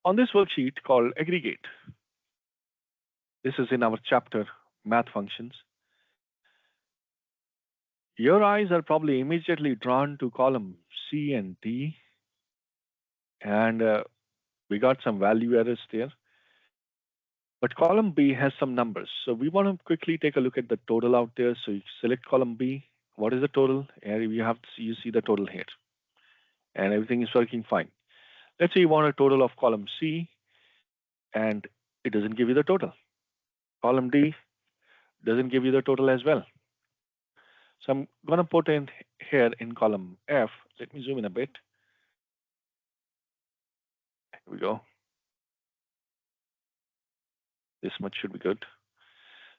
On this worksheet called Aggregate, this is in our chapter Math Functions. Your eyes are probably immediately drawn to column C and D, and we got some value errors there. But column B has some numbers. So we want to quickly take a look at the total out there. So you select column B. What is the total? And you see the total here. And everything is working fine. Let's say you want a total of column C and it doesn't give you the total. Column D doesn't give you the total as well. So I'm going to put in here in column F. Let me zoom in a bit. Here we go. This much should be good.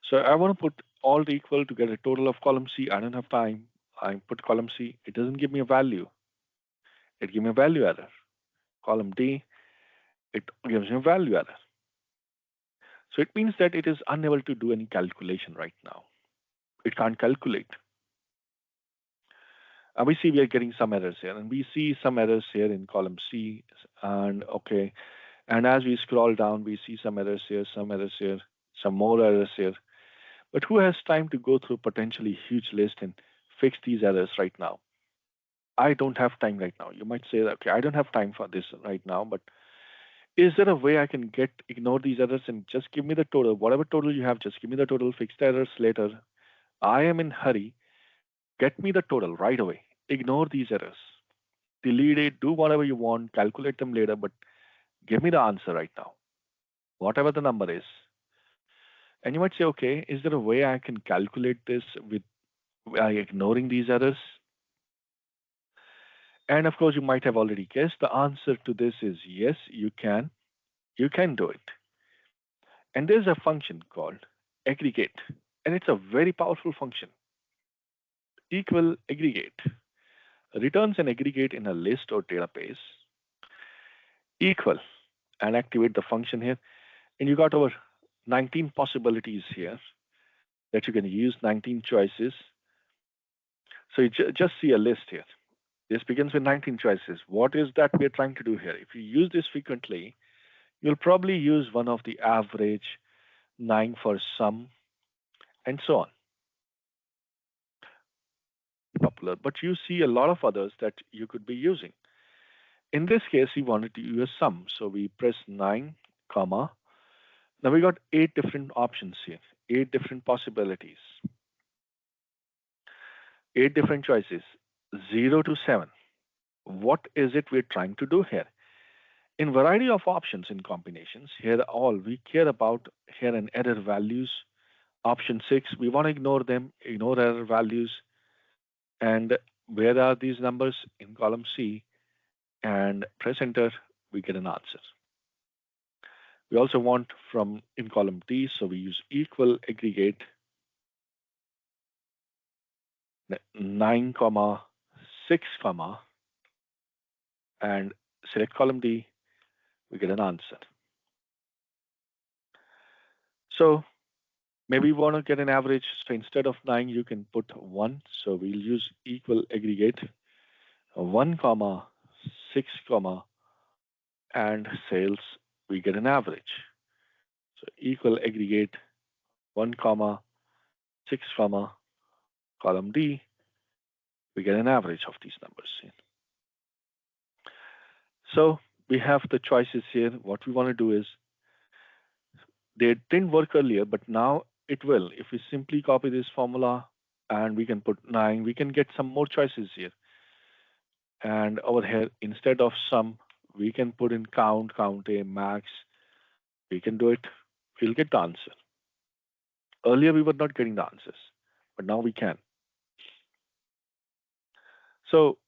So I want to put alt equal to get a total of column C. I don't have time. I put column C. It doesn't give me a value. It gives me a value error. Column D, it gives me a value error. So it means that it is unable to do any calculation right now. It can't calculate. We see we are getting some errors here, and we see some errors here in column C. And okay, and as we scroll down, we see some errors here, some more errors here. But who has time to go through potentially huge list and fix these errors right now? I don't have time right now. You might say that, okay, I don't have time for this right now, but is there a way I can ignore these errors and just give me the total? Whatever total you have, just give me the total, fix the errors later. I am in hurry. Get me the total right away. Ignore these errors. Delete it, do whatever you want, calculate them later, but give me the answer right now, whatever the number is. And you might say, okay, is there a way I can calculate this with ignoring these errors? And of course, you might have already guessed the answer to this is yes, you can. You can do it. And there's a function called aggregate, and it's a very powerful function. Equal aggregate returns an aggregate in a list or database. Equal and activate the function here. And you got over 19 possibilities here that you can use, 19 choices. So you just see a list here. This begins with 19 choices. What is that we're trying to do here? If you use this frequently, you'll probably use one of the average, 9 for sum, and so on. Popular, but you see a lot of others that you could be using. In this case, we wanted to use sum, so we press 9, comma. Now we got 8 different options here, 8 different possibilities, 8 different choices, 0 to 7. What is it we're trying to do here? In variety of options in combinations, here all we care about here in error values. Option 6, we want to ignore them, ignore error values. And where are these numbers? In column C, and press enter, we get an answer. We also want from in column D, so we use equal aggregate 9, 6, and select column D, we get an answer. So maybe we want to get an average. So instead of 9, you can put 1. So we'll use equal aggregate 1, 6, and sales, we get an average. So equal aggregate 1, 6, column D, we get an average of these numbers. So we have the choices here. What we want to do is, they didn't work earlier, but now it will. If we simply copy this formula and we can put 9, we can get some more choices here. And over here, instead of sum, we can put in count a, max. We can do it. We'll get the answer. Earlier, we were not getting the answers, but now we can. So,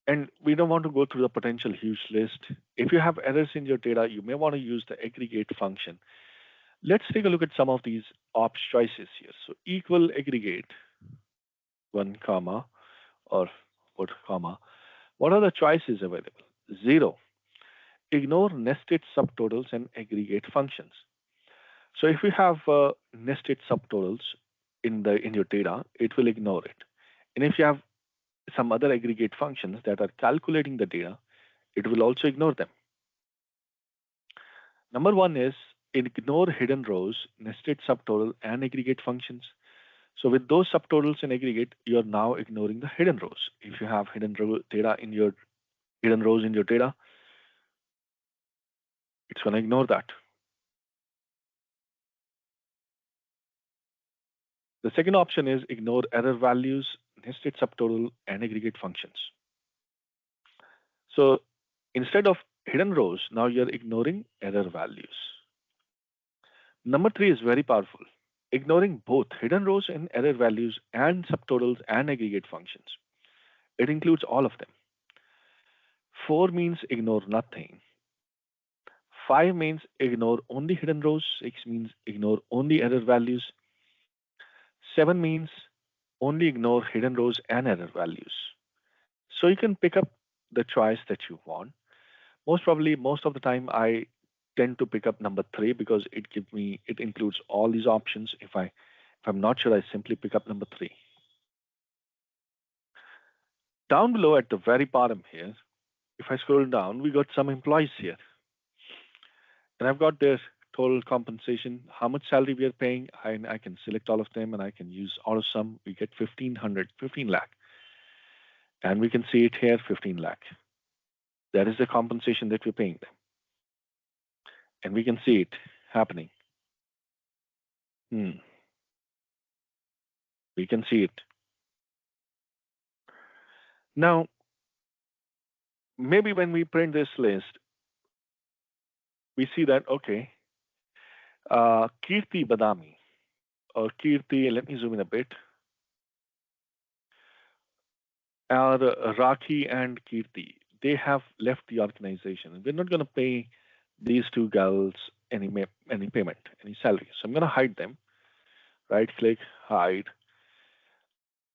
and we don't want to go through the potential huge list. If you have errors in your data, you may want to use the aggregate function. Let's take a look at some of these ops choices here. So equal aggregate 1, or put comma. What are the choices available? 0. Ignore nested subtotals and aggregate functions. So if you have nested subtotals in your data, it will ignore it. And if you have some other aggregate functions that are calculating the data, it will also ignore them. Number one is ignore hidden rows, nested subtotal, and aggregate functions. So with those subtotals and aggregate, you're now ignoring the hidden rows. If you have hidden rows in your data, it's going to ignore that. The second option is ignore error values, nested subtotal, and aggregate functions. So instead of hidden rows, now you're ignoring error values. Number three is very powerful. Ignoring both hidden rows and error values and subtotals and aggregate functions. It includes all of them. 4 means ignore nothing. 5 means ignore only hidden rows. 6 means ignore only error values. 7 means only ignore hidden rows and error values. So you can pick up the choice that you want. Most probably, most of the time, I tend to pick up number 3 because it includes all these options. If I'm not sure, I simply pick up number 3. Down below at the very bottom here, if I scroll down, we got some employees here. And I've got their total compensation, how much salary we are paying. I can select all of them and I can use auto sum. We get 15 lakh. And we can see it here, 15 lakh. That is the compensation that we're paying them. And we can see it happening. We can see it. Now, maybe when we print this list, we see that, okay, Kirti Badami or Kirti, let me zoom in a bit, or Rakhi and Kirti, they have left the organization. We're not going to pay these two girls any payment, any salary. So I'm going to hide them. Right click, hide.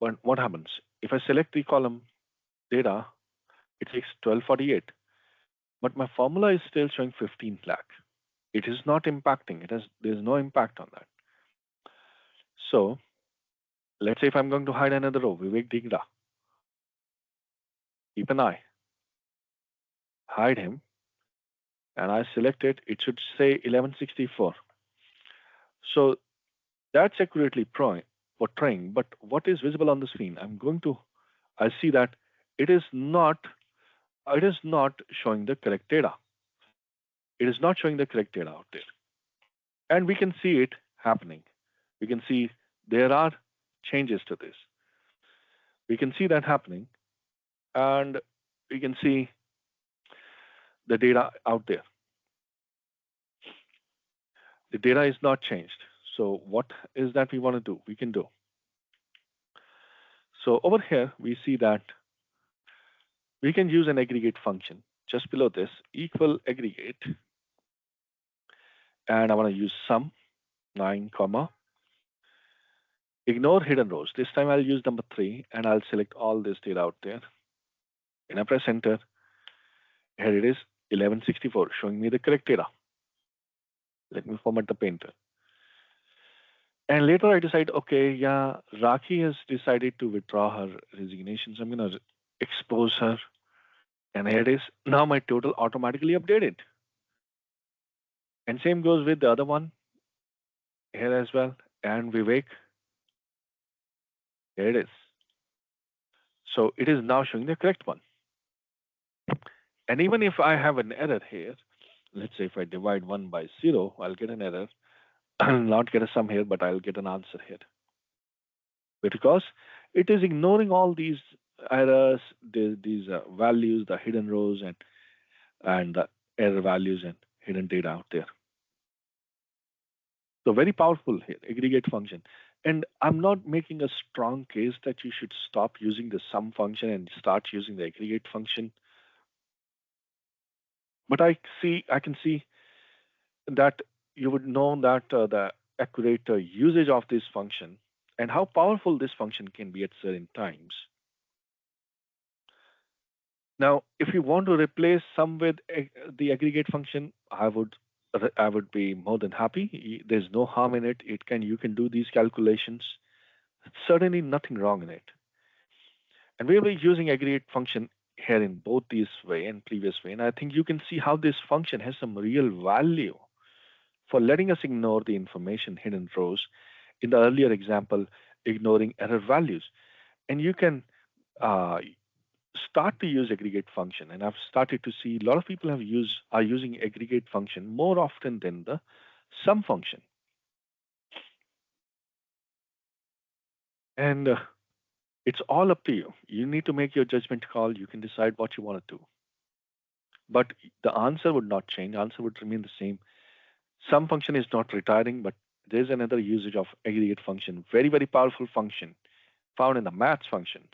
But what happens? If I select the column data, it takes 1248, but my formula is still showing 15 lakh. It is not impacting. There's no impact on that. So let's say if I'm going to hide another row, Vivek Digra, keep an eye, hide him, and I select it, it should say 1164. So that's accurately portraying, but what is visible on the screen? I see that it is not showing the correct data. It is not showing the correct data out there. And we can see it happening. We can see there are changes to this. We can see that happening, and we can see the data out there. The data is not changed. So what is that we want to do? We can do. So over here, we see that we can use an aggregate function. Just below this, equal aggregate. And I want to use sum, 9, comma. Ignore hidden rows. This time I'll use number 3, and I'll select all this data out there. And I press enter. Here it is, 1164, showing me the correct data. Let me format the painter. And later I decide, okay, yeah, Rakhi has decided to withdraw her resignation. So I'm going to expose her. And here it is. Now my total automatically updated. And same goes with the other one here as well. And Vivek, here it is. So it is now showing the correct one. And even if I have an error here, let's say if I divide 1 by 0, I'll get an error. I'll not get a sum here, but I'll get an answer here. Because it is ignoring all these errors, these values, the hidden rows, and the error values and hidden data out there. So very powerful here, aggregate function. And I'm not making a strong case that you should stop using the sum function and start using the aggregate function. But I can see that you would know that the accurate usage of this function and how powerful this function can be at certain times. Now, if you want to replace sum with the aggregate function, I would be more than happy. There's no harm in it. You can do these calculations. Certainly nothing wrong in it. And we'll be using aggregate function here in both this way and previous way. And I think you can see how this function has some real value for letting us ignore the information hidden rows. In the earlier example, ignoring error values. And you can uh, start to use aggregate function. And I've started to see a lot of people are using aggregate function more often than the sum function. And it's all up to you. You need to make your judgment call. You can decide what you want to do. But the answer would not change. The answer would remain the same. Sum function is not retiring, but there's another usage of aggregate function. Very, very powerful function found in the maths functions.